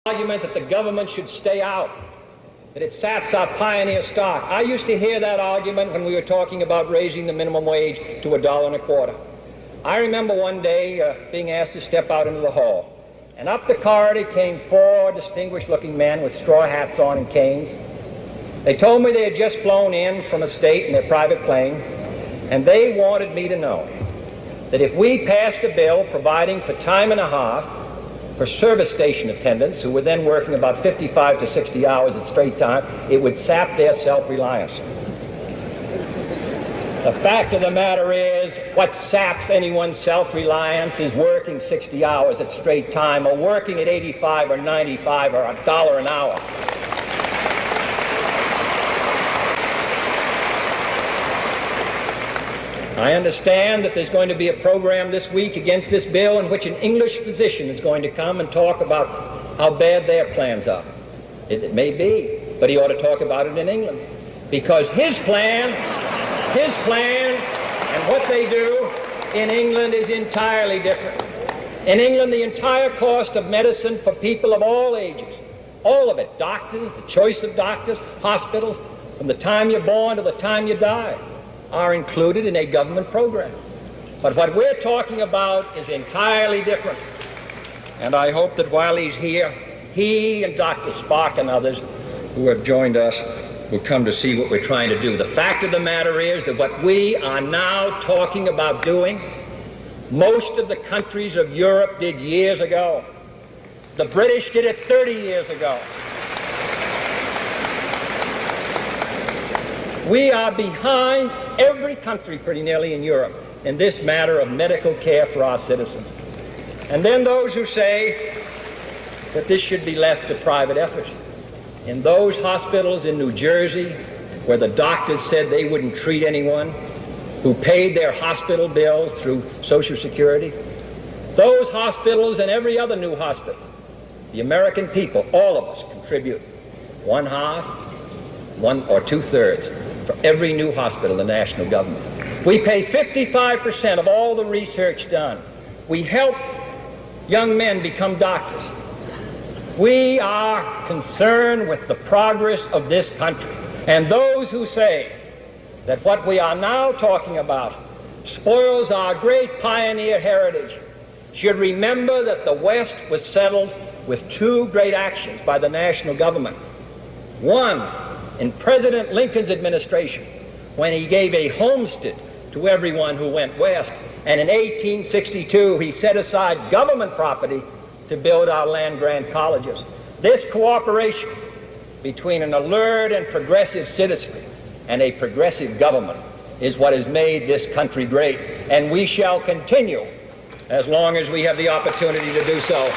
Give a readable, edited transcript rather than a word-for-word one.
argument that the government should stay out, that it saps our pioneer stock. I used to hear that argument when we were talking about raising the minimum wage to $1.25. I remember one day being asked to step out into the hall, and up the corridor came four distinguished-looking men with straw hats on and canes. They told me they had just flown in from a state in their private plane, and they wanted me to know that if we passed a bill providing for time and a half for service station attendants, who were then working about 55 to 60 hours at straight time, it would sap their self-reliance. The fact of the matter is, what saps anyone's self-reliance is working 60 hours at straight time, or working at 85 or 95 or $1 an hour. I understand that there's going to be a program this week against this bill in which an English physician is going to come and talk about how bad their plans are. It may be, but he ought to talk about it in England, because his plan and what they do in England is entirely different. In England, the entire cost of medicine for people of all ages, all of it, doctors, the choice of doctors, hospitals, from the time you're born to the time you die, are included in a government program. But what we're talking about is entirely different. And I hope that while he's here, he and Dr. Spock and others who have joined us will come to see what we're trying to do. The fact of the matter is that what we are now talking about doing, most of the countries of Europe did years ago. The British did it 30 years ago. We are behind every country pretty nearly in Europe in this matter of medical care for our citizens. And then those who say that this should be left to private effort. In those hospitals in New Jersey where the doctors said they wouldn't treat anyone who paid their hospital bills through Social Security, those hospitals and every other new hospital, the American people, all of us, contribute 1/2, 1 or 2/3 for every new hospital, the national government. We pay 55% of all the research done. We help young men become doctors. We are concerned with the progress of this country. And those who say that what we are now talking about spoils our great pioneer heritage should remember that the West was settled with two great actions by the national government. One, in President Lincoln's administration, when he gave a homestead to everyone who went west, and in 1862 he set aside government property to build our land-grant colleges. This cooperation between an alert and progressive citizenry and a progressive government is what has made this country great, and we shall continue as long as we have the opportunity to do so.